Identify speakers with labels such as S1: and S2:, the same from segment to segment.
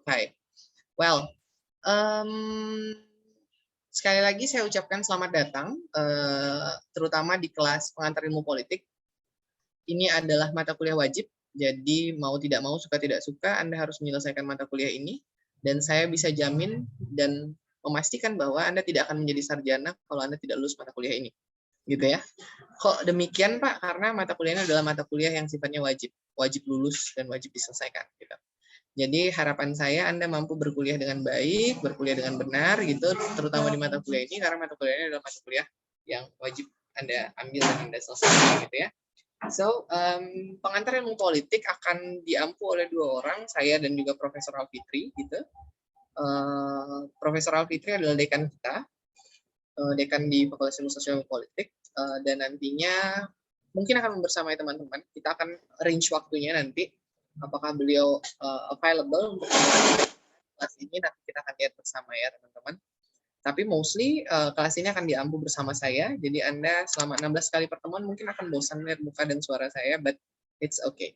S1: Okay. Well, sekali lagi saya ucapkan selamat datang, terutama di kelas pengantar ilmu politik. Ini adalah mata kuliah wajib, jadi mau tidak mau, suka tidak suka, Anda harus menyelesaikan mata kuliah ini. Dan saya bisa jamin dan memastikan bahwa Anda tidak akan menjadi sarjana kalau Anda tidak lulus mata kuliah ini. Gitu ya. Kok demikian, Pak? Karena mata kuliahnya adalah mata kuliah yang sifatnya wajib. Wajib lulus dan wajib diselesaikan. Gitu. Jadi harapan saya Anda mampu berkuliah dengan baik, berkuliah dengan benar, gitu, terutama di mata kuliah ini, karena mata kuliah ini adalah mata kuliah yang wajib Anda ambil dan Anda selesaikan, gitu ya. So, pengantar ilmu politik akan diampu oleh dua orang, saya dan juga Profesor Alfitri, gitu. Profesor Alfitri adalah dekan kita, dekan di Fakultas Ilmu Sosial dan Politik, dan nantinya mungkin akan bersamai teman-teman. Kita akan arrange waktunya nanti, apakah beliau available untuk kelas ini, nanti kita akan lihat bersama ya teman-teman. Tapi mostly kelas ini akan diampu bersama saya, jadi Anda selama 16 kali pertemuan mungkin akan bosan lihat muka dan suara saya, but it's okay.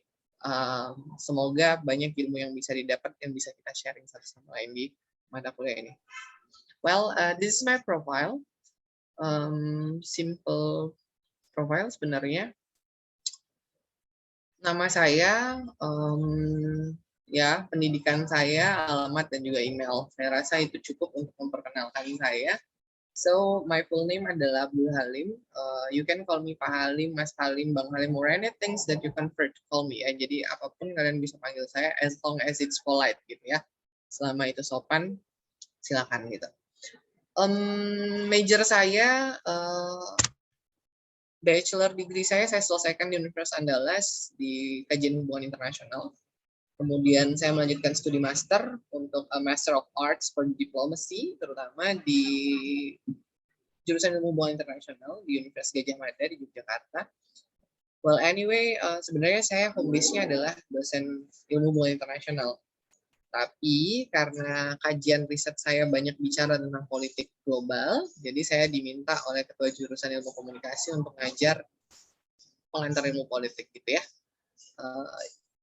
S1: Semoga banyak ilmu yang bisa didapat, yang bisa kita sharing satu sama lain di mata kuliah ini. Well, this is my profile. Simple profile sebenarnya. Nama saya, ya, pendidikan saya, alamat, dan juga email. Saya rasa itu cukup untuk memperkenalkan saya. So, my full name adalah Abdul Halim. You can call me Pak Halim, Mas Halim, Bang Halim, or anything that you prefer to call me. Ya. Jadi, apapun kalian bisa panggil saya, as long as it's polite, gitu ya. Selama itu sopan, silakan gitu. Major saya, bachelor degree saya selesaikan di Universitas Andalas di kajian hubungan internasional. Kemudian saya melanjutkan studi master untuk Master of Arts for Diplomacy, terutama di jurusan ilmu hubungan internasional di Universitas Gadjah Mada di Yogyakarta. Well, anyway, sebenarnya saya home base-nya adalah dosen ilmu hubungan internasional. Tapi karena kajian riset saya banyak bicara tentang politik global, jadi saya diminta oleh Ketua Jurusan Ilmu Komunikasi untuk ngajar pengantar ilmu politik gitu ya.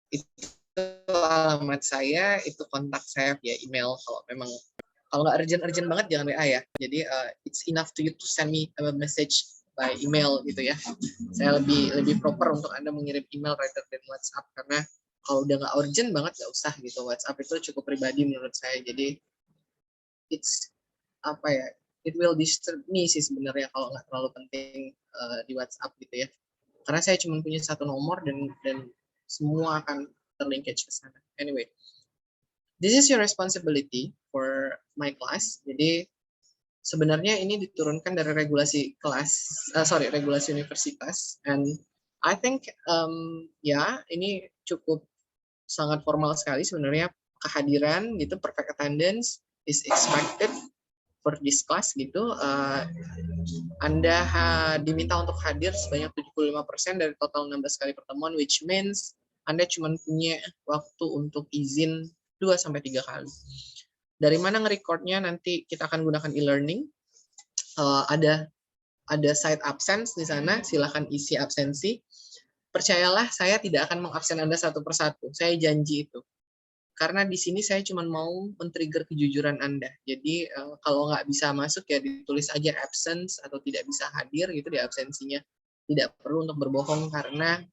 S1: Itu alamat saya, itu kontak saya via email. Kalau nggak urgent banget jangan WA ya. Jadi it's enough to you to send me a message by email gitu ya. Saya lebih proper untuk Anda mengirim email rather than WhatsApp, karena kalau udah nggak urgent banget nggak usah gitu. WhatsApp itu cukup pribadi menurut saya. Jadi it's it will disturb me sih sebenarnya kalau nggak terlalu penting di WhatsApp gitu ya. Karena saya cuma punya satu nomor dan semua akan terlinkage ke sana. Anyway, this is your responsibility for my class. Jadi sebenarnya ini diturunkan dari regulasi regulasi universitas, and I think ini cukup sangat formal sekali sebenarnya, kehadiran gitu, perfect attendance is expected for this class gitu. Anda diminta untuk hadir sebanyak 75% dari total 16 kali pertemuan, which means Anda cuma punya waktu untuk izin 2-3 kali. Dari mana nge-recordnya nanti kita akan gunakan e-learning. Ada site absence di sana, silahkan isi absensi. Percayalah, saya tidak akan mengabsen Anda satu persatu. Saya janji itu. Karena di sini saya cuma mau men-trigger kejujuran Anda. Jadi kalau nggak bisa masuk ya ditulis aja absence atau tidak bisa hadir gitu di absensinya. Tidak perlu untuk berbohong karena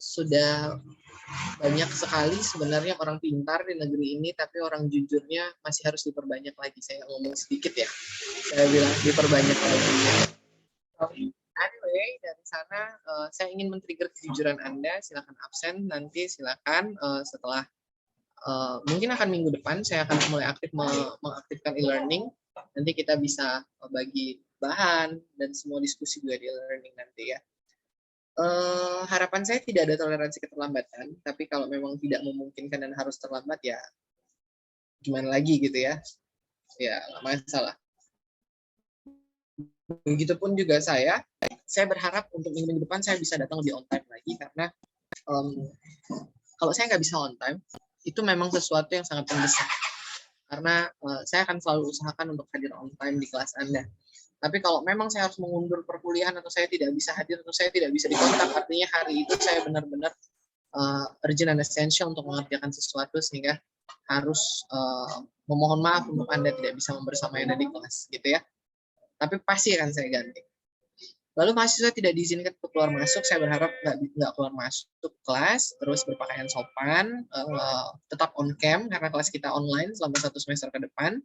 S1: sudah banyak sekali sebenarnya orang pintar di negeri ini, tapi orang jujurnya masih harus diperbanyak lagi. Saya ngomong sedikit ya. Saya bilang diperbanyak lagi. Anyway, dari sana saya ingin men-trigger kejujuran Anda. Silakan absen, nanti silakan setelah mungkin akan minggu depan saya akan mulai mengaktifkan e-learning. Nanti kita bisa bagi bahan dan semua diskusi juga di e-learning nanti ya. Harapan saya tidak ada toleransi keterlambatan, tapi kalau memang tidak memungkinkan dan harus terlambat ya gimana lagi gitu ya. Ya nggak masalah. Begitupun juga saya berharap untuk minggu depan saya bisa datang lebih on time lagi, karena kalau saya nggak bisa on time, itu memang sesuatu yang sangat mendesak. Karena saya akan selalu usahakan untuk hadir on time di kelas Anda. Tapi kalau memang saya harus mengundur perkuliahan atau saya tidak bisa hadir atau saya tidak bisa dikontak, artinya hari itu saya benar-benar urgent and essential untuk mengerjakan sesuatu sehingga harus memohon maaf untuk Anda tidak bisa membersamai Anda di kelas gitu ya. Tapi pasti akan saya ganti. Lalu mahasiswa tidak diizinkan untuk keluar masuk, saya berharap nggak keluar masuk kelas, terus berpakaian sopan, tetap on cam karena kelas kita online selama 1 semester ke depan.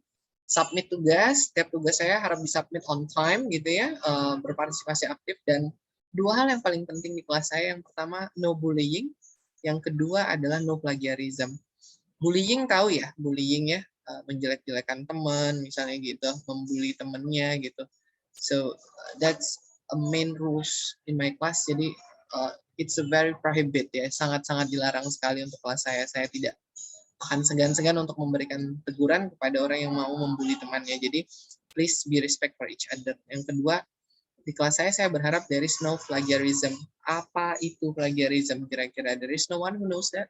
S1: Submit tugas, setiap tugas saya harap disubmit on time gitu ya, berpartisipasi aktif, dan 2 hal yang paling penting di kelas saya, yang pertama no bullying, yang kedua adalah no plagiarism. Bullying tahu ya, bullying ya, menjelek-jelekan teman misalnya gitu, membuli temennya gitu. So that's a main rules in my class. Jadi it's a very prohibit ya, sangat-sangat dilarang sekali untuk kelas saya. Saya tidak akan segan-segan untuk memberikan teguran kepada orang yang mau membuli temannya. Jadi please be respect for each other. Yang kedua, di kelas saya berharap there is no plagiarism. Apa itu plagiarism kira-kira? There is no one who knows that.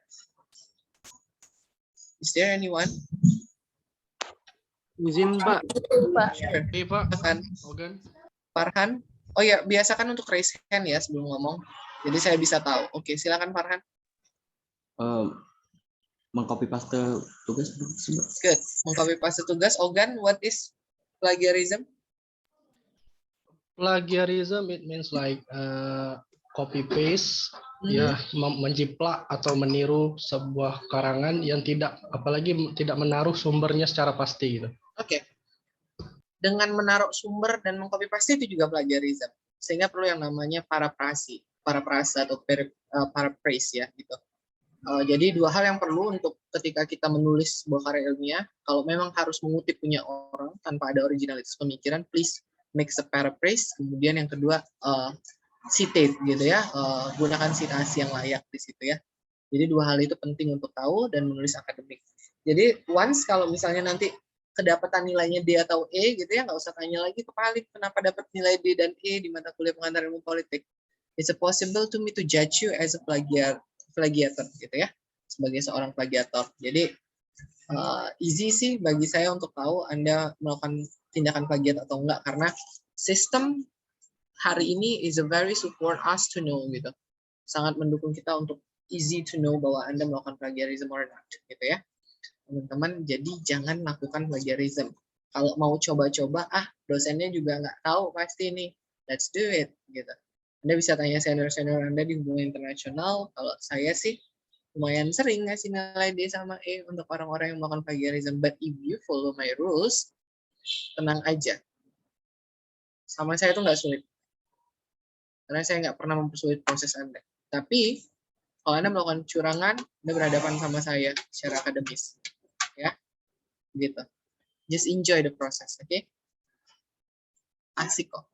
S1: Is there anyone?
S2: Izin Pak.
S1: Sure.
S3: Iya Pak.
S1: Ogan. Farhan. Oh ya, biasakan untuk raise hand ya sebelum ngomong. Jadi saya bisa tahu. Oke, silakan Farhan.
S4: Mengcopy paste tugas.
S1: Good. Mengcopy paste tugas. Ogan, what is plagiarism?
S3: Plagiarism it means like copy paste, ya, menjiplak atau meniru sebuah karangan yang tidak, apalagi tidak menaruh sumbernya secara pasti gitu.
S1: Oke. Dengan menaruh sumber dan mengcopy paste itu juga plagiarism. Sehingga perlu yang namanya paraphrase atau paraphrase ya gitu. Jadi 2 hal yang perlu untuk ketika kita menulis sebuah karya ilmiah, kalau memang harus mengutip punya orang tanpa ada originalitas pemikiran, please make a paraphrase. Kemudian yang kedua, citate gitu ya, gunakan citasi yang layak di situ ya. Jadi 2 hal itu penting untuk tahu dan menulis akademik. Jadi once kalau misalnya nanti kedapatan nilainya D atau E gitu ya, nggak usah tanya lagi ke Palip kenapa dapat nilai D dan E di mata kuliah pengantar ilmu politik. It's possible to me to judge you as a plagiator gitu ya, sebagai seorang plagiator. Jadi easy sih bagi saya untuk tahu Anda melakukan tindakan plagiat atau enggak, karena sistem hari ini is a very support us to know gitu. Sangat mendukung kita untuk easy to know bahwa Anda melakukan plagiarism or not gitu ya. Teman-teman, jadi jangan lakukan plagiarism. Kalau mau coba-coba, dosennya juga nggak tahu pasti nih, let's do it gitu. Anda bisa tanya senior-senior Anda di hubungan internasional. Kalau saya sih lumayan sering ngasih nilai D sama E untuk orang-orang yang melakukan plagiarism. But if you follow my rules, tenang aja. Sama saya itu nggak sulit. Karena saya nggak pernah mempersulit proses Anda. Tapi, kalau Anda melakukan curangan, Anda berhadapan sama saya secara akademis. Ya, gitu. Just enjoy the process, oke? Okay? Asik kok.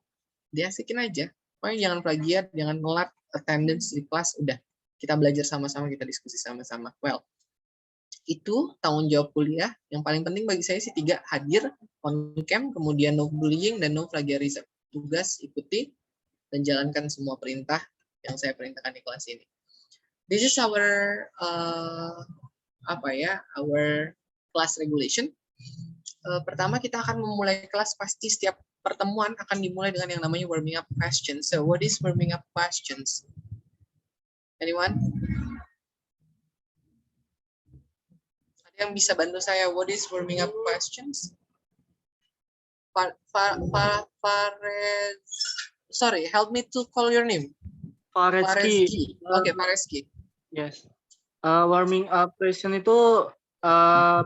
S1: Diasikin aja. Pokoknya jangan plagiat, jangan ngelat attendance di kelas, udah. Kita belajar sama-sama, kita diskusi sama-sama. Well, itu tanggung jawab kuliah. Yang paling penting bagi saya sih 3, hadir, on cam, kemudian no bullying, dan no plagiarism. Tugas, ikuti, dan jalankan semua perintah yang saya perintahkan di kelas ini. This is our, our class regulation. Pertama kita akan memulai kelas, pasti setiap pertemuan akan dimulai dengan yang namanya warming up questions. So what is warming up questions? Anyone? Ada yang bisa bantu saya? What is warming up questions? Sorry, help me to call your name.
S2: Fareski.
S1: Oke, Fareski.
S2: Yes. Warming up question itu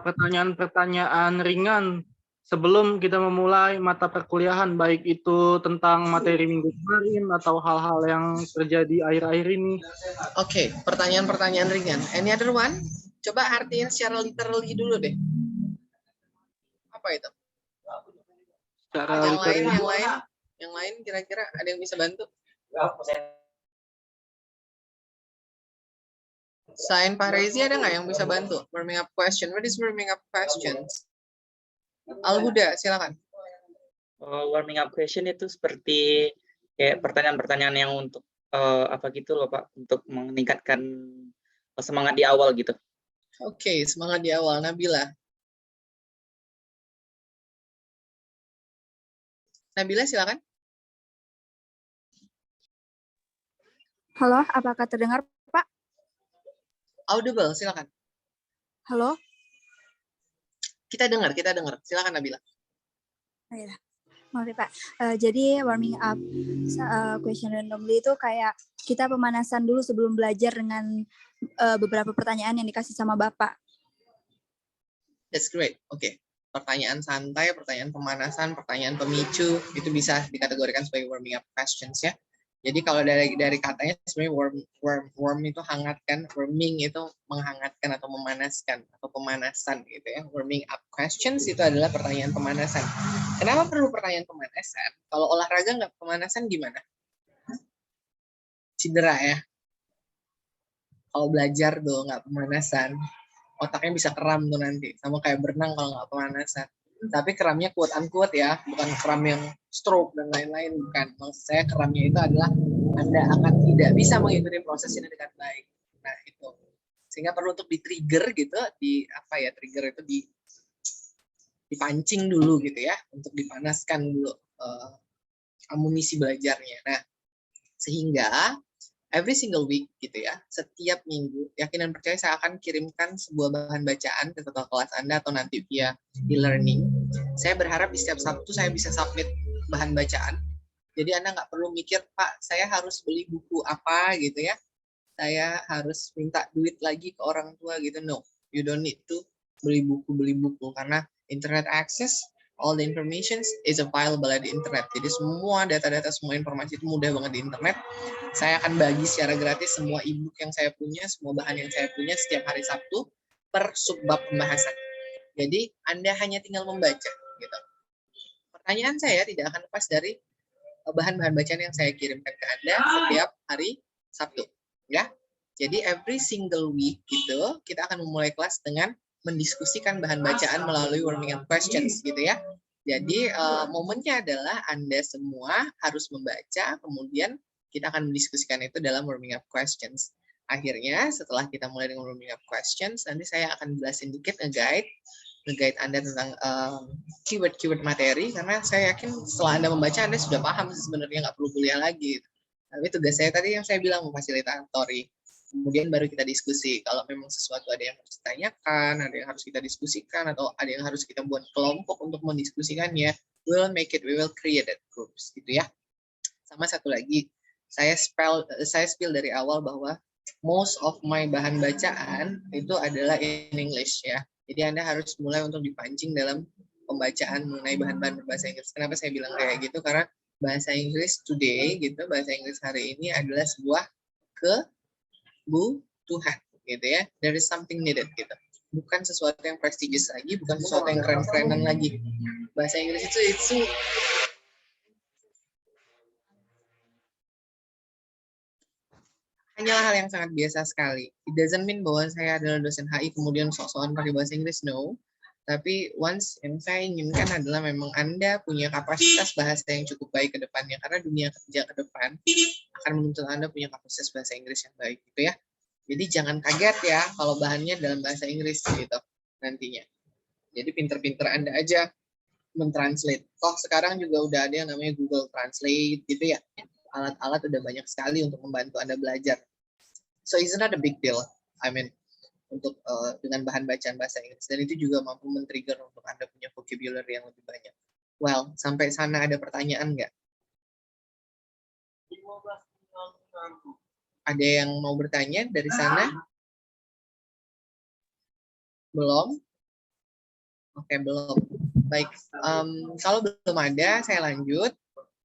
S2: pertanyaan-pertanyaan ringan sebelum kita memulai mata perkuliahan, baik itu tentang materi minggu kemarin atau hal-hal yang terjadi akhir-akhir ini.
S1: Oke, pertanyaan-pertanyaan ringan. Any other one? Coba artiin secara literally dulu deh. Apa itu? Yang lain kira-kira ada yang bisa bantu? Selain Pak Rezi ada nggak yang bisa bantu? Warming up question. What is warming up questions? Al-Huda, silakan.
S5: Warming up question itu seperti kayak pertanyaan-pertanyaan yang untuk apa gitu loh Pak, untuk meningkatkan semangat di awal gitu.
S1: Oke, semangat di awal. Nabila. Nabila, silakan.
S6: Halo, apakah terdengar, Pak?
S1: Audible, silakan.
S6: Halo?
S1: Kita dengar. Silakan Nabila.
S6: Oh, iya. Maaf ya, Pak. Jadi warming up question randomly itu kayak kita pemanasan dulu sebelum belajar dengan beberapa pertanyaan yang dikasih sama Bapak.
S1: That's great. Oke. Pertanyaan santai, pertanyaan pemanasan, pertanyaan pemicu itu bisa dikategorikan sebagai warming up questions ya. Jadi kalau dari katanya sebenarnya warm itu hangat kan, warming itu menghangatkan atau memanaskan atau pemanasan gitu ya. Warming up questions itu adalah pertanyaan pemanasan. Kenapa perlu pertanyaan pemanasan? Kalau olahraga nggak pemanasan gimana? Cedera ya. Kalau belajar tuh nggak pemanasan, otaknya bisa kram tuh nanti. Sama kayak berenang kalau nggak pemanasan. Tapi keramnya quote unquote ya, bukan keram yang stroke dan lain-lain, bukan. Maksud saya keramnya itu adalah Anda akan tidak bisa mengikuti proses ini dengan baik. Nah itu, sehingga perlu untuk di-trigger gitu, trigger itu dipancing dulu gitu ya, untuk dipanaskan dulu amunisi belajarnya. Nah, sehingga every single week gitu ya, setiap minggu, yakin dan percaya saya akan kirimkan sebuah bahan bacaan ke ketua kelas Anda atau nanti via e-learning. Saya berharap di setiap Sabtu saya bisa submit bahan bacaan. Jadi Anda nggak perlu mikir, Pak, saya harus beli buku apa gitu ya. Saya harus minta duit lagi ke orang tua gitu. No, you don't need to beli buku. Karena internet access, all the information is available at the internet. Jadi semua data-data, semua informasi itu mudah banget di internet. Saya akan bagi secara gratis semua e-book yang saya punya, semua bahan yang saya punya setiap hari Sabtu per subbab pembahasan. Jadi Anda hanya tinggal membaca. Gitu. Pertanyaan saya tidak akan lepas dari bahan-bahan bacaan yang saya kirimkan ke Anda setiap hari Sabtu. Ya. Jadi every single week gitu, kita akan memulai kelas dengan mendiskusikan bahan bacaan melalui warming up questions gitu ya. Jadi momennya adalah Anda semua harus membaca, kemudian kita akan mendiskusikan itu dalam warming up questions. Akhirnya setelah kita mulai dengan warming up questions, nanti saya akan jelasin dikit nge-guide Anda tentang keyword-keyword materi, karena saya yakin setelah Anda membaca, Anda sudah paham sebenarnya, nggak perlu kuliah lagi. Tapi tugas saya tadi yang saya bilang memfasilitatori. Kemudian baru kita diskusi. Kalau memang sesuatu ada yang harus ditanyakan, ada yang harus kita diskusikan, atau ada yang harus kita buat kelompok untuk mendiskusikannya, we will make it, we will create that groups, gitu ya. Sama satu lagi, saya spill dari awal bahwa most of my bahan bacaan itu adalah in English ya. Jadi Anda harus mulai untuk dipancing dalam pembacaan mengenai bahan-bahan berbahasa Inggris. Kenapa saya bilang kayak gitu? Karena bahasa Inggris today gitu, bahasa Inggris hari ini adalah sebuah kebutuhan gitu ya. There is something needed gitu. Bukan sesuatu yang prestigious lagi, bukan sesuatu yang keren-kerenan lagi. Bahasa Inggris itu hanyalah hal yang sangat biasa sekali. It doesn't mean bahwa saya adalah dosen HI kemudian sok-sokan pakai bahasa Inggris, no. Tapi once yang saya inginkan adalah memang Anda punya kapasitas bahasa yang cukup baik ke depannya, karena dunia kerja ke depan akan menuntut Anda punya kapasitas bahasa Inggris yang baik gitu ya. Jadi jangan kaget ya kalau bahannya dalam bahasa Inggris gitu nantinya. Jadi pinter-pinter Anda aja mentranslate. Toh sekarang juga udah ada yang namanya Google Translate gitu ya. Alat-alat udah banyak sekali untuk membantu Anda belajar. So it's not a big deal. I mean, untuk dengan bahan bacaan bahasa Inggris, dan itu juga mampu men-trigger untuk Anda punya vocabulary yang lebih banyak. Well, sampai sana ada pertanyaan nggak? Ada yang mau bertanya dari sana? Belum? Oke, belum. Baik, kalau belum ada, saya lanjut.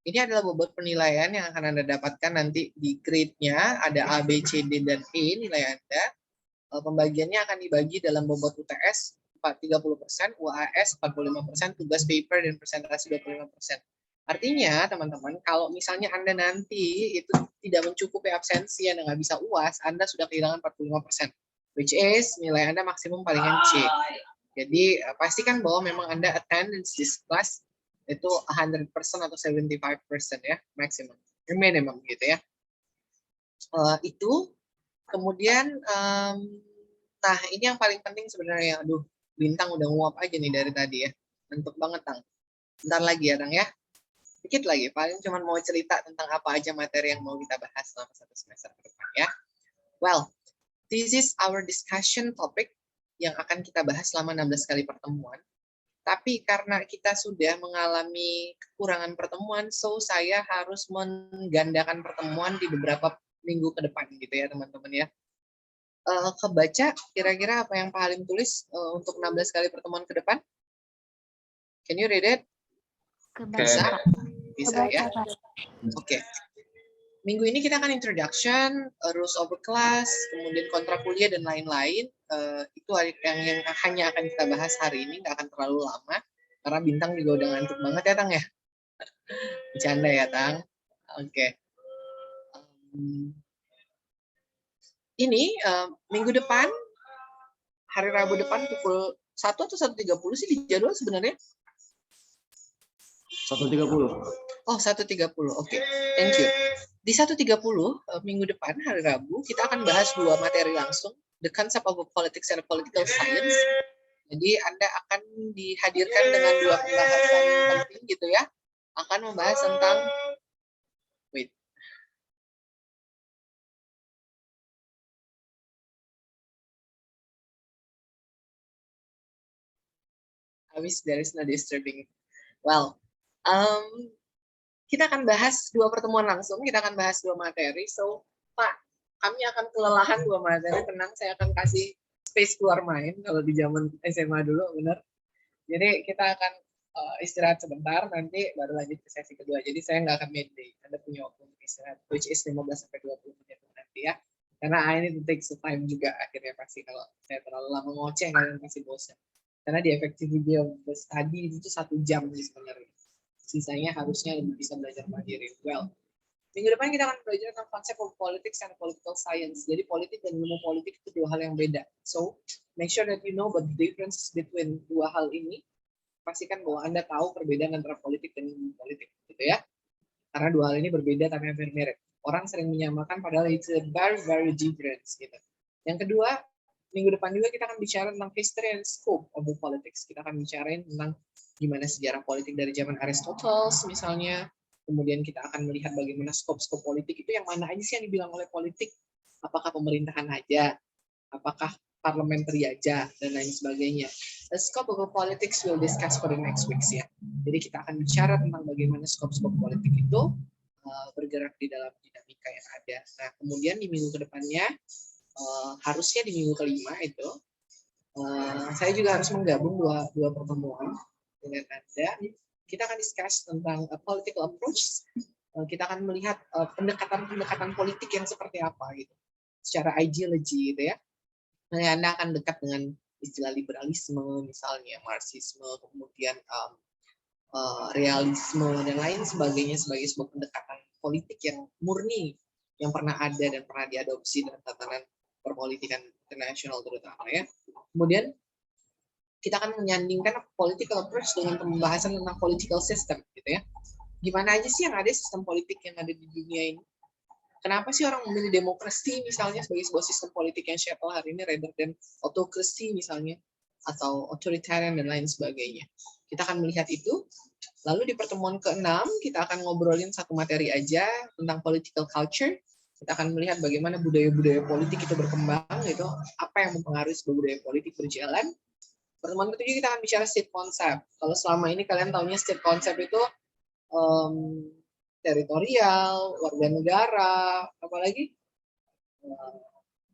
S1: Ini adalah bobot penilaian yang akan Anda dapatkan nanti di grade-nya. Ada A, B, C, D, dan E nilai Anda. Pembagiannya akan dibagi dalam bobot UTS 30%, UAS 45%, tugas paper, dan presentasi 25%. Artinya, teman-teman, kalau misalnya Anda nanti itu tidak mencukupi absensi, Anda nggak bisa UAS, Anda sudah kehilangan 45%. Which is, nilai Anda maksimum palingan C. Jadi, pastikan bahwa memang Anda attendance this class itu 100% atau 75% ya, maksimum. Minimum gitu ya. Itu. Kemudian, nah ini yang paling penting sebenarnya. Aduh, Bintang udah nguap aja nih dari tadi ya. Ngantuk banget, Tang. Bentar lagi ya, Tang ya. Dikit lagi, paling cuma mau cerita tentang apa aja materi yang mau kita bahas selama 1 semester ke depan ya. Well, This is our discussion topic yang akan kita bahas selama 16 kali pertemuan. Tapi karena kita sudah mengalami kekurangan pertemuan, so saya harus menggandakan pertemuan di beberapa minggu ke depan gitu ya teman-teman ya. Kebaca kira-kira apa yang Pak Halim tulis untuk 16 kali pertemuan ke depan? Can you read it? Bisa? Bisa ya? Oke. Minggu ini kita akan introduction, rules of class, kemudian kontrak kuliah dan lain-lain. Itu yang hanya akan kita bahas hari ini, nggak akan terlalu lama. Karena Bintang juga udah ngantuk banget ya, Tang ya? Bercanda ya, Tang? Oke. Ini minggu depan, hari Rabu depan pukul 1 atau 1.30 sih di jadwal sebenarnya?
S4: 1.30.
S1: Oh, 1.30. Oke. Thank you. Di 1.30 minggu depan, hari Rabu, kita akan bahas 2 materi langsung. The Concept of Politics and Political Science. Jadi Anda akan dihadirkan dengan 2 pembahasan penting gitu ya. Akan membahas tentang there is no disturbing. Well, kita akan bahas 2 pertemuan langsung, kita akan bahas 2 materi. So, Pak, kami akan kelelahan 2 materi, tenang, saya akan kasih space keluar main, kalau di zaman SMA dulu, benar. Jadi, kita akan istirahat sebentar, nanti baru lanjut ke sesi kedua. Jadi, saya nggak akan midday, Anda punya waktu untuk istirahat, which is 15-20 menit nanti ya. Karena I need to take some time juga, akhirnya pasti kalau saya terlalu lama ngoceh, kalian pasti bosan. Karena di effectivity of the study itu 1 jam sih sebenarnya. Sisanya harusnya lebih bisa belajar mandiri. Well, minggu depan kita akan belajar tentang konsep of politics and political science. Jadi politik dan ilmu politik itu 2 hal yang beda. So, make sure that you know the difference between 2 hal ini. Pastikan bahwa Anda tahu perbedaan antara politik dan ilmu politik, gitu ya. Karena 2 hal ini berbeda tapi hampir mirip. Orang sering menyamakan padahal it's very very different gitu. Yang kedua, minggu depan juga kita akan bicara tentang history and scope of the politics. Kita akan bicarain tentang gimana sejarah politik dari zaman Aristoteles misalnya. Kemudian kita akan melihat bagaimana skop-skop politik itu yang mana aja sih yang dibilang oleh politik. Apakah pemerintahan aja, apakah parliamentary aja, dan lain sebagainya. The scope of the politics we'll discuss for the next weeks ya. Jadi kita akan bicara tentang bagaimana skop-skop politik itu bergerak di dalam dinamika yang ada. Nah, kemudian di minggu kedepannya, harusnya di minggu kelima itu saya juga harus menggabung dua pertemuan dengan Anda. Kita akan discuss tentang political approach. Kita akan melihat pendekatan politik yang seperti apa gitu, secara ideology gitu ya. Nah, Anda akan dekat dengan istilah liberalisme misalnya, marxisme, kemudian realisme dan lain sebagainya sebagai sebuah pendekatan politik yang murni yang pernah ada dan pernah diadopsi dalam tatanan perpolitikan internasional terutama ya. Kemudian kita akan menyandingkan political approach dengan pembahasan tentang political system gitu ya. Gimana aja sih yang ada sistem politik yang ada di dunia ini? Kenapa sih orang memilih demokrasi misalnya sebagai sebuah sistem politik yang shapable hari ini rather than autocracy misalnya atau authoritarian dan lain sebagainya. Kita akan melihat itu. Lalu di pertemuan ke-6 kita akan ngobrolin 1 materi aja tentang political culture. Kita akan melihat bagaimana budaya-budaya politik itu berkembang gitu, apa yang mempengaruhi sebuah budaya politik berjalan. Pertemuan ke-7 kita akan bicara state concept. Kalau selama ini kalian taunya state concept itu teritorial, warga negara, apalagi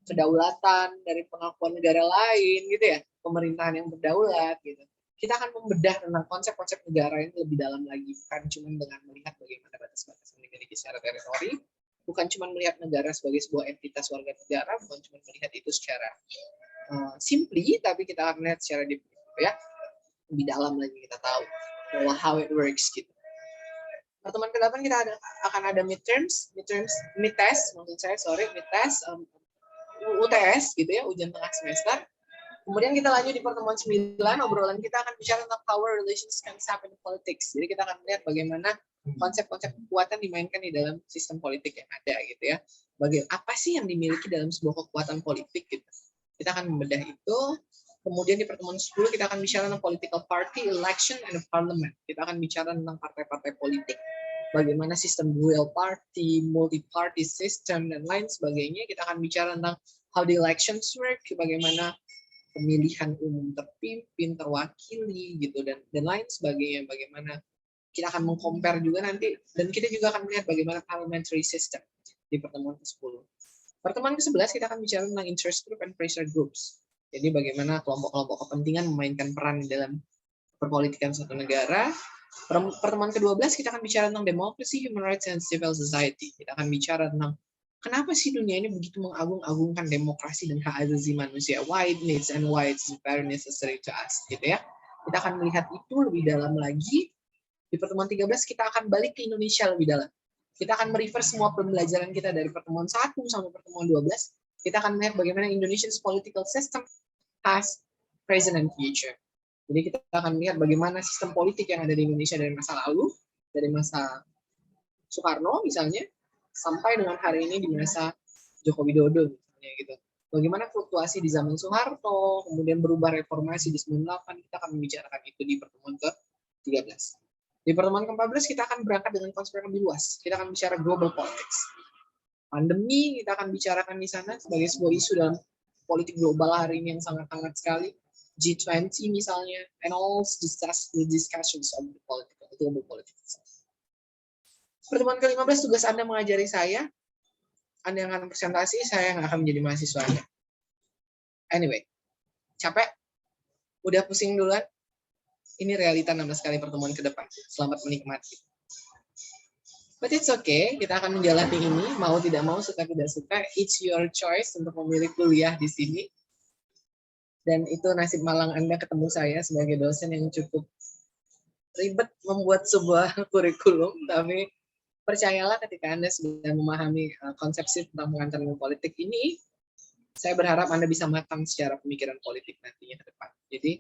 S1: kedaulatan dari pengakuan negara lain gitu ya, pemerintahan yang berdaulat gitu. Kita akan membedah tentang konsep-konsep negara ini lebih dalam lagi, bukan cuma dengan melihat bagaimana batas-batas negara secara teritori, bukan cuma melihat negara sebagai sebuah entitas warga negara, bukan cuma melihat itu secara simply, tapi kita akan melihat secara ya lebih dalam lagi, kita tahu bahwa how it works gitu. Pertemuan ke-8 kita akan ada midterms, mid-test, UTS gitu ya, ujian tengah semester. Kemudian kita lanjut di pertemuan 9, obrolan kita akan bicara tentang power relations concept in politics. Jadi kita akan melihat bagaimana konsep-konsep kekuatan dimainkan di dalam sistem politik yang ada gitu ya. Apa sih yang dimiliki dalam sebuah kekuatan politik gitu. Kita akan membedah itu. Kemudian di pertemuan 10 kita akan bicara tentang political party, election, and parliament. Kita akan bicara tentang partai-partai politik. Bagaimana sistem dual party, multi-party system, dan lain sebagainya. Kita akan bicara tentang how the elections work, bagaimana pemilihan umum terpimpin, terwakili gitu dan lain sebagainya, bagaimana kita akan mengcompare juga nanti, dan kita juga akan melihat bagaimana parliamentary system di pertemuan ke-10. Pertemuan ke-11 kita akan bicara tentang interest group and pressure groups. Jadi bagaimana kelompok-kelompok kepentingan memainkan peran dalam perpolitikan suatu negara. Pertemuan ke-12 kita akan bicara tentang democracy, human rights, and civil society. Kita akan bicara tentang kenapa sih dunia ini begitu mengagung-agungkan demokrasi dan hak asasi manusia? Why it needs and why it's very necessary to us, gitu ya. Kita akan melihat itu lebih dalam lagi. Di pertemuan 13 kita akan balik ke Indonesia lebih dalam. Kita akan merefer semua pembelajaran kita dari pertemuan 1 sampai pertemuan 12. Kita akan melihat bagaimana Indonesia's political system has present and future. Jadi kita akan melihat bagaimana sistem politik yang ada di Indonesia dari masa lalu, dari masa Soekarno misalnya, sampai dengan hari ini di masa Joko Widodo misalnya gitu. Bagaimana fluktuasi di zaman Soeharto, kemudian berubah reformasi di 98, kita akan membicarakan itu di pertemuan ke-13. Di pertemuan ke-14 kita akan berangkat dengan konsep yang lebih luas. Kita akan bicara global politics. Pandemi kita akan bicarakan di sana sebagai sebuah isu dalam politik global hari ini yang sangat hangat sekali. G20 misalnya, and all the discussions of the global politics. Pertemuan ke-15 tugas Anda mengajari saya. Anda yang akan presentasi, saya yang akan menjadi mahasiswanya. Anyway, capek? Udah pusing duluan? Ini realita 16 kali pertemuan ke depan. Selamat menikmati. But it's okay, kita akan menjalani ini, mau tidak mau, suka tidak suka, it's your choice untuk memilih kuliah di sini. Dan itu nasib malang Anda ketemu saya sebagai dosen yang cukup ribet membuat sebuah kurikulum, tapi percayalah ketika Anda sudah memahami konsepsi tentang pengantar ilmu politik ini, saya berharap Anda bisa matang secara pemikiran politik nantinya ke depan. Jadi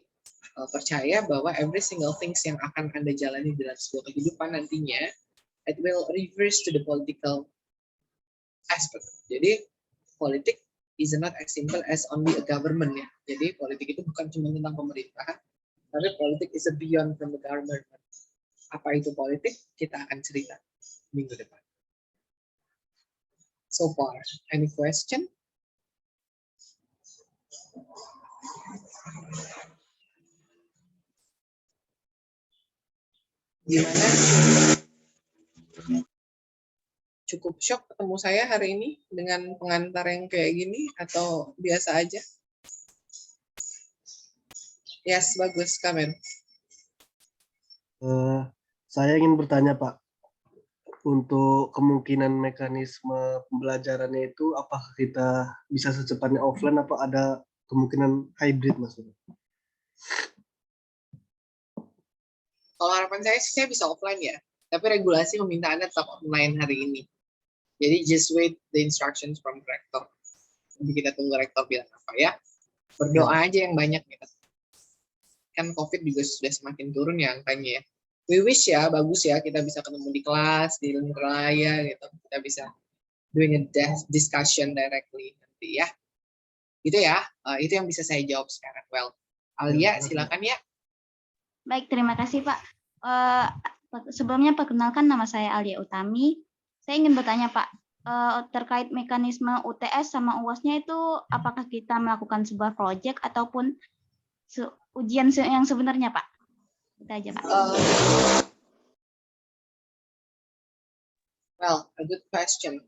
S1: percaya bahwa every single things yang akan Anda jalani dalam sebuah kehidupan nantinya, it will reverse to the political aspect. Jadi politik is not as simple as only a government ya. Jadi politik itu bukan cuma tentang pemerintahan, tapi politik is a beyond from the government. Apa itu politik? Kita akan cerita minggu depan. So far, any question? Gimana? Cukup shock ketemu saya hari ini dengan pengantar yang kayak gini atau biasa aja? Yes, bagus, Kamen.
S7: Saya ingin bertanya, Pak. Untuk kemungkinan mekanisme pembelajarannya itu, apakah kita bisa secepatnya offline atau ada kemungkinan hybrid, maksudnya?
S1: Kalau harapan saya bisa offline ya. Tapi regulasi meminta Anda tetap online hari ini. Jadi just wait the instructions from rector. Nanti kita tunggu rektor bilang apa ya. Berdoa aja yang banyak gitu. Kan COVID juga sudah semakin turun ya angkanya ya. We wish ya, bagus ya kita bisa ketemu di kelas, di raya gitu. Kita bisa doing a discussion directly nanti ya. Gitu ya, itu yang bisa saya jawab sekarang. Well, Alia silakan ya.
S8: Baik, terima kasih Pak. Sebelumnya perkenalkan nama saya Alia Utami. Saya ingin bertanya Pak, terkait mekanisme UTS sama UAS-nya itu apakah kita melakukan sebuah proyek ataupun ujian yang sebenarnya Pak? Itu aja Pak.
S1: Well, a good question.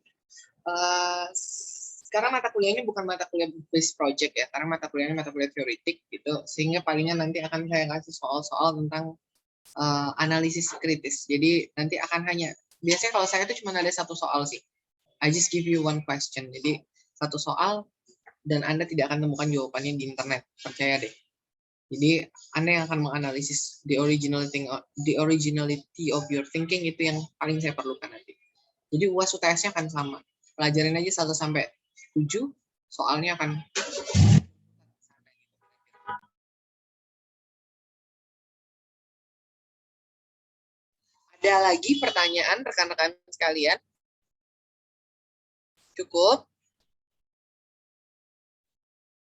S1: Sekarang mata kuliah ini bukan mata kuliah based project ya, karena mata kuliahnya mata kuliah teoretik gitu, sehingga palingan nanti akan saya kasih soal-soal tentang analisis kritis. Jadi nanti akan hanya, biasanya kalau saya itu cuma ada satu soal sih. I just give you one question. Jadi satu soal dan Anda tidak akan temukan jawabannya di internet, percaya deh. Jadi Anda yang akan menganalisis the originality of your thinking, itu yang paling saya perlukan nanti. Jadi UAS UTS-nya akan sama. Pelajarin aja 1 sampai 7, soalnya akan ada lagi pertanyaan rekan-rekan sekalian? Cukup?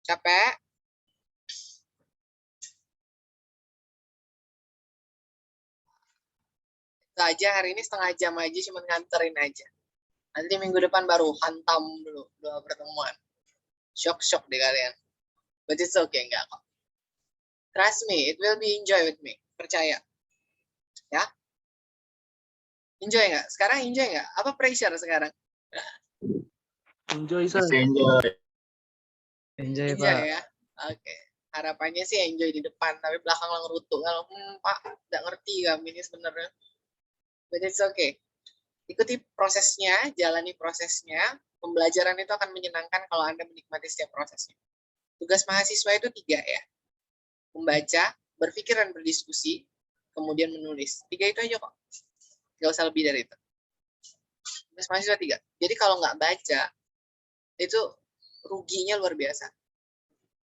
S1: Capek? Itu aja, hari ini setengah jam aja, cuma nganterin aja. Nanti minggu depan baru hantam dulu 2 pertemuan. Shock deh kalian. But it's okay, enggak kok. Trust me, it will be enjoy with me. Percaya. Ya. Enjoy nggak? Sekarang enjoy nggak? Apa pressure sekarang?
S2: Enjoy, sir.
S9: Enjoy,
S1: Enjoy
S9: Pak.
S1: ya. Oke. Harapannya sih enjoy di depan, tapi belakang lang ngerutuk. Kalau Pak, nggak ngerti kami ini sebenarnya. But it's okay. Ikuti prosesnya, jalani prosesnya. Pembelajaran itu akan menyenangkan kalau Anda menikmati setiap prosesnya. Tugas mahasiswa itu 3 ya. Membaca, berpikir dan berdiskusi, kemudian menulis. 3 itu aja kok. Nggak usah lebih dari itu. Tugas mahasiswa 3. Jadi kalau nggak baca, itu ruginya luar biasa.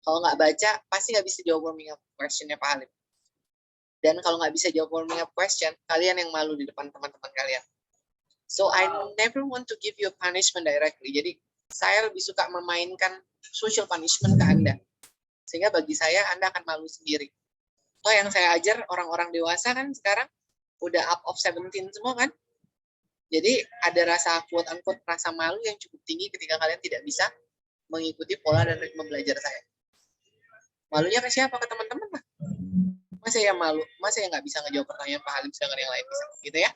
S1: Kalau nggak baca, pasti nggak bisa jawab warming up question-nya Pak Halim. Dan kalau nggak bisa jawab warming up question, kalian yang malu di depan teman-teman kalian. So I never want to give you a punishment directly. Jadi saya lebih suka memainkan social punishment ke Anda. Sehingga bagi saya, Anda akan malu sendiri. Oh, yang saya ajar orang-orang dewasa kan sekarang udah up of 17 semua kan. Jadi ada rasa quote-unquote rasa malu yang cukup tinggi ketika kalian tidak bisa mengikuti pola dan ritme belajar saya. Malunya ke siapa? Ke teman-teman lah. Masa ya malu? Masa ya nggak bisa ngejawab pertanyaan Pak Halim sedangkan yang lain bisa? Gitu ya.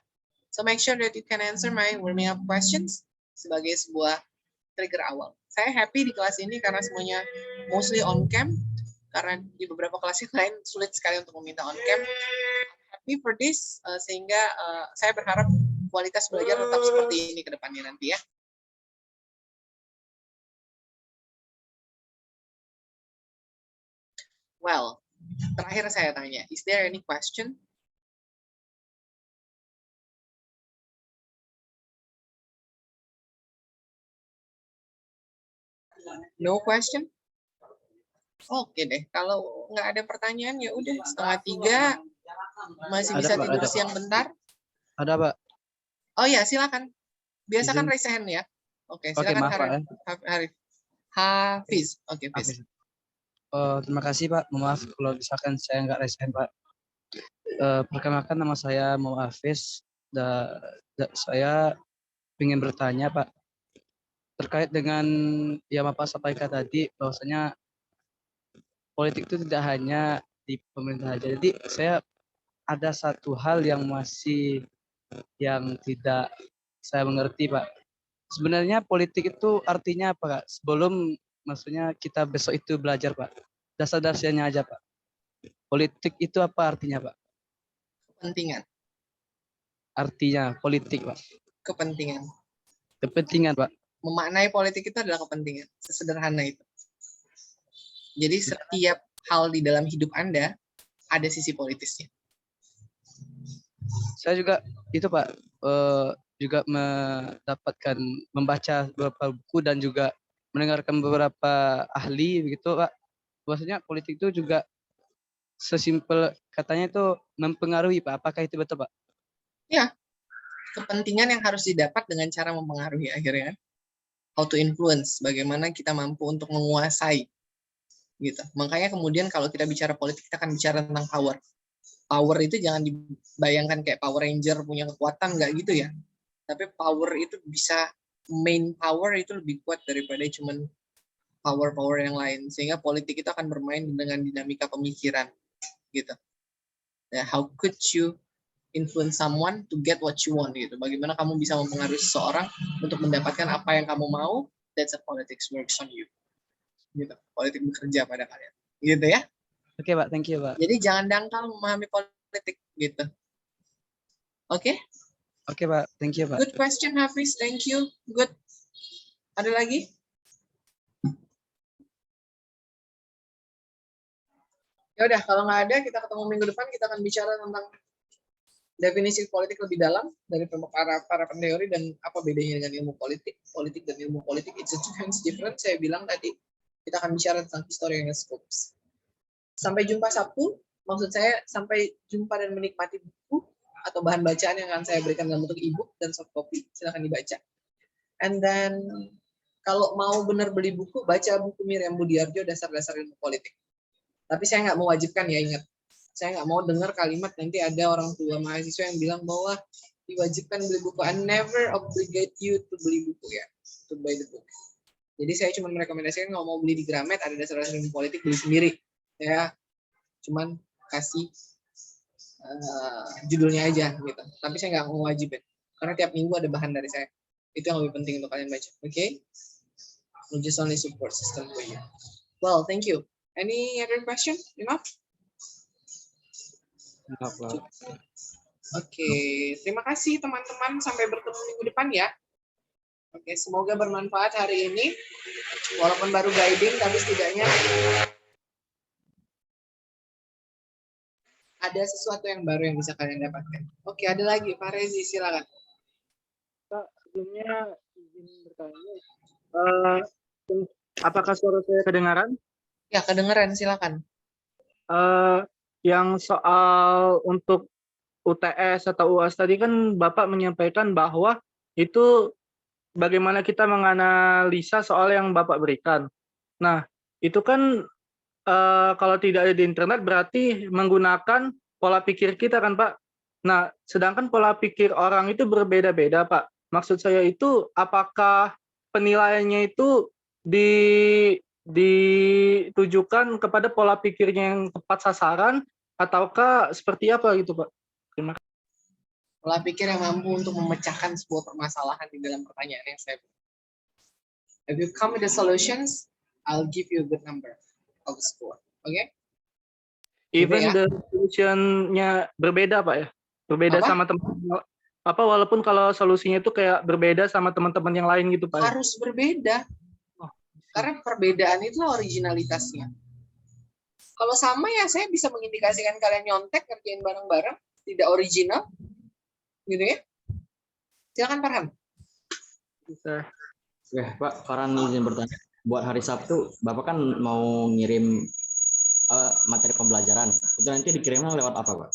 S1: So make sure that you can answer my warming up questions sebagai sebuah trigger awal. Saya happy di kelas ini karena semuanya mostly on cam. Karena di beberapa kelas yang lain sulit sekali untuk meminta on cam. Happy for this sehingga saya berharap kualitas belajar tetap seperti ini ke depannya nanti ya. Well, terakhir saya tanya, is there any question? No question? Oke deh, kalau nggak ada pertanyaan ya udah 2:30 masih
S9: Ada,
S1: bisa
S9: Pak,
S1: tidur
S9: ada, Pak.
S1: siang bentar.
S9: Ada, Pak.
S1: Oh ya, silakan. Biasakan
S9: Izin.
S1: raise hand ya. Oke,
S9: Oke,
S1: silakan
S9: maaf, Pak, ya.
S1: Harif. Hafiz. Oke, Hafiz.
S9: Hafiz. Terima kasih, Pak. Maaf kalau misalkan saya nggak raise hand, Pak. Perkenalkan nama saya Muhammad Hafiz. Saya ingin bertanya, Pak, terkait dengan yang Bapak sampaikan tadi, bahwasanya politik itu tidak hanya di pemerintah saja. Jadi saya ada satu hal yang tidak saya mengerti, Pak. Sebenarnya politik itu artinya apa, Kak? Sebelum maksudnya kita besok itu belajar, Pak. Dasar-dasarnya aja, Pak. Politik itu apa artinya, Pak?
S1: Kepentingan.
S9: Artinya politik, Pak.
S1: Kepentingan.
S9: Kepentingan, Pak.
S1: Memaknai politik itu adalah kepentingan. Sesederhana itu. Jadi setiap hal di dalam hidup Anda ada sisi politisnya.
S9: Saya juga itu, Pak, juga membaca beberapa buku dan juga mendengarkan beberapa ahli begitu, Pak. Maksudnya politik itu juga sesimpel katanya itu mempengaruhi, Pak. Apakah itu betul, Pak?
S1: Ya, kepentingan yang harus didapat dengan cara mempengaruhi akhirnya. How to influence, bagaimana kita mampu untuk menguasai. Gitu. Makanya kemudian kalau kita bicara politik, kita akan bicara tentang power. Power itu jangan dibayangkan kayak Power Ranger punya kekuatan, nggak gitu ya. Tapi power itu bisa, main power itu lebih kuat daripada cuman power-power yang lain. Sehingga politik itu akan bermain dengan dinamika pemikiran. Gitu. Nah, how could you influence someone to get what you want gitu. Bagaimana kamu bisa mempengaruhi seseorang untuk mendapatkan apa yang kamu mau? That's a politics works on you. Gitu. Politik bekerja pada kalian. Gitu ya.
S9: Oke, Pak. Thank you, Pak.
S1: Jadi jangan dangkal memahami politik gitu. Oke?
S9: Oke, Pak. Thank you, Pak.
S1: Good question, Hafiz. Thank you. Good. Ada lagi? Ya udah, kalau nggak ada, kita ketemu minggu depan. Kita akan bicara tentang definisi politik lebih dalam dari para penteori dan apa bedanya dengan ilmu politik dan ilmu politik. It's a different. Saya bilang tadi kita akan bicara tentang historical scopes. Sampai jumpa Sabtu. Maksud saya sampai jumpa dan menikmati buku atau bahan bacaan yang akan saya berikan dalam bentuk e-book dan soft copy. Silakan dibaca. And then kalau mau benar beli buku, baca buku Miriam Budiarjo Dasar-dasar Ilmu Politik. Tapi saya nggak mewajibkan ya, ingat. Saya nggak mau dengar kalimat nanti ada orang tua mahasiswa yang bilang bahwa diwajibkan beli buku. I never obligate you to beli buku ya, to buy the book. Jadi saya cuma merekomendasikan kalau mau beli di Gramet ada dasar-dasar ilmu politik beli sendiri. Saya cuman kasih judulnya aja gitu. Tapi saya nggak mau wajibin karena tiap minggu ada bahan dari saya. Itu yang lebih penting untuk kalian baca. Oke? We just only support system for you. Well, thank you. Any other question? Enough? Oke, terima kasih teman-teman. Sampai bertemu minggu depan ya. Oke, semoga bermanfaat hari ini. Walaupun baru guiding, tapi setidaknya ada sesuatu yang baru yang bisa kalian dapatkan. Oke, ada lagi. Pak Rezi, silakan.
S2: Pak, sebelumnya izin bertanya, apakah suara saya kedengaran?
S1: Ya, kedengeran, silakan.
S2: Yang soal untuk UTS atau UAS tadi kan Bapak menyampaikan bahwa itu bagaimana kita menganalisa soal yang Bapak berikan. Nah, itu kan kalau tidak ada di internet berarti menggunakan pola pikir kita kan Pak. Nah, sedangkan pola pikir orang itu berbeda-beda Pak. Maksud saya itu apakah penilaiannya itu ditujukan kepada pola pikirnya yang tepat sasaran ataukah seperti apa gitu Pak? Terima kasih.
S1: Pola pikir yang mampu untuk memecahkan sebuah permasalahan di dalam pertanyaan yang saya berikan. If you come with the solutions, I'll give you a good number of score. Okay?
S2: Even
S1: ya?
S2: the solution-nya berbeda Pak ya? Berbeda
S1: Apa?
S2: sama teman apa walaupun kalau solusinya itu kayak berbeda sama teman-teman yang lain gitu Pak. Ya?
S1: Harus berbeda. Karena perbedaan itu originalitasnya. Kalau sama ya saya bisa mengindikasikan kalian nyontek kerjain bareng-bareng, tidak original. Gitu ya. Silakan Farhan.
S2: Bisa.
S4: Oke, Pak, Farhan izin bertanya. Buat hari Sabtu, Bapak kan mau ngirim materi pembelajaran. Itu nanti dikirimnya lewat apa, Pak?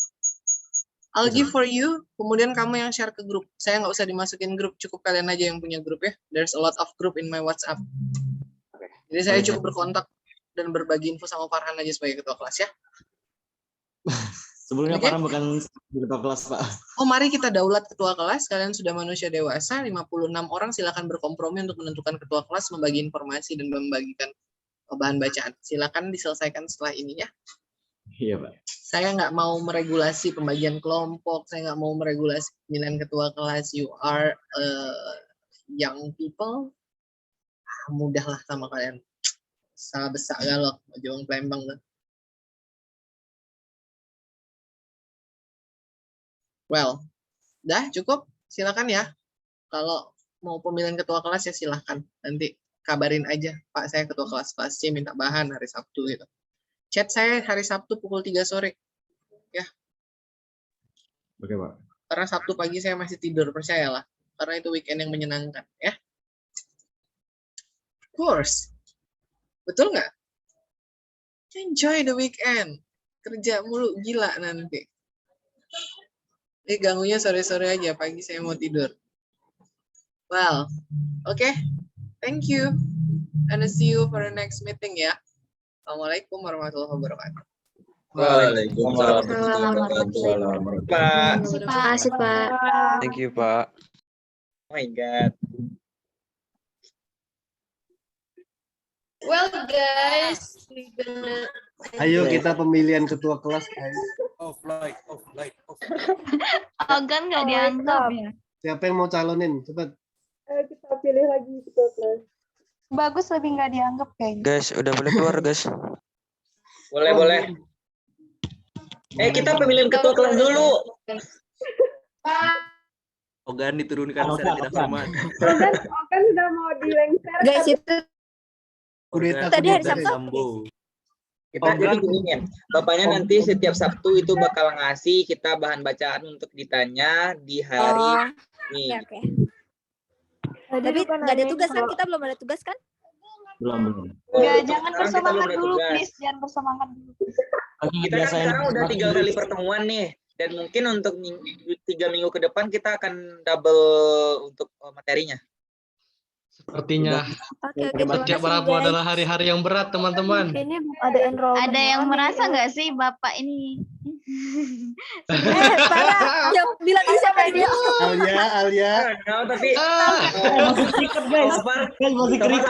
S1: I'll give for you, kemudian kamu yang share ke grup. Saya nggak usah dimasukin grup, cukup kalian aja yang punya grup ya. There's a lot of group in my WhatsApp. Jadi saya cukup berkontak dan berbagi info sama Farhan aja sebagai ketua kelas ya.
S4: Sebelumnya
S1: Oke.
S4: Farhan bukan ketua kelas, Pak.
S1: Oh, mari kita daulat ketua kelas. Kalian sudah manusia dewasa, 56 orang silakan berkompromi untuk menentukan ketua kelas, membagi informasi dan membagikan bahan bacaan. Silakan diselesaikan setelah ini ya.
S4: Iya, Pak.
S1: Saya nggak mau meregulasi pembagian kelompok, saya nggak mau meregulasi pemilihan ketua kelas. You are young people, mudahlah sama kalian. Salah besar galak, Jawang Palembang kan. Well, dah cukup. Silakan ya. Kalau mau pemilihan ketua kelas ya silakan. Nanti kabarin aja, Pak saya ketua kelas C minta bahan hari Sabtu gitu. Chat saya hari Sabtu pukul 3 sore. Ya.
S4: Oke, Pak.
S1: Karena Sabtu pagi saya masih tidur, percayalah. Karena itu weekend yang menyenangkan, ya. Of course. Betul nggak? Enjoy the weekend. Kerja mulu, gila nanti. Ganggunya sore-sore aja, pagi saya mau tidur. Well, okay. Thank you. And I'll see you for the next meeting ya. Assalamualaikum warahmatullahi wabarakatuh.
S5: Waalaikumsalam Pak.
S8: Terima kasih Pak.
S10: Thank you, Pak.
S5: Oh my God.
S11: Well guys, we gonna
S7: Ayo kita pemilihan ketua kelas.
S10: Offline.
S8: Ogan nggak dianggap ya?
S7: Siapa yang mau calonin? Cepat.
S11: kita pilih lagi ketua kelas.
S6: Bagus lebih nggak dianggap kayaknya.
S10: Guys, udah boleh keluar, guys.
S5: Boleh. Kita pemilihan ketua kelas dulu.
S10: Ogan diturunkan secara tidak hormat.
S11: Okan sudah mau dilengser.
S6: Guys itu
S7: Tadi
S6: hari Sabtu.
S10: Sambo.
S5: Kita jadi gini nih, Bapaknya nanti setiap Sabtu itu bakal ngasih kita bahan bacaan untuk ditanya di hari ini.
S6: Oke. Tapi nggak ada tugas kan? Kita belum ada tugas kan?
S4: Belum.
S8: Nggak,
S5: Untuk
S8: jangan
S5: sekarang kita belum
S8: bersemangat
S5: ada
S8: dulu,
S5: tugas.
S8: please. Jangan bersemangat dulu.
S5: Kita kan sekarang udah 3 kali pertemuan nih, dan mungkin untuk 3 minggu ke depan kita akan double untuk materinya.
S3: Sepertinya
S6: Oke.
S3: setiap Rabu adalah hari-hari yang berat, teman-teman.
S6: Ini ada enrollment.
S8: Ada yang merasa nggak sih Bapak ini?
S6: Para yang bilang ini siapa dia?
S7: Alia.
S5: No, tapi
S4: Masih kriket, guys. Guys, masih kriket.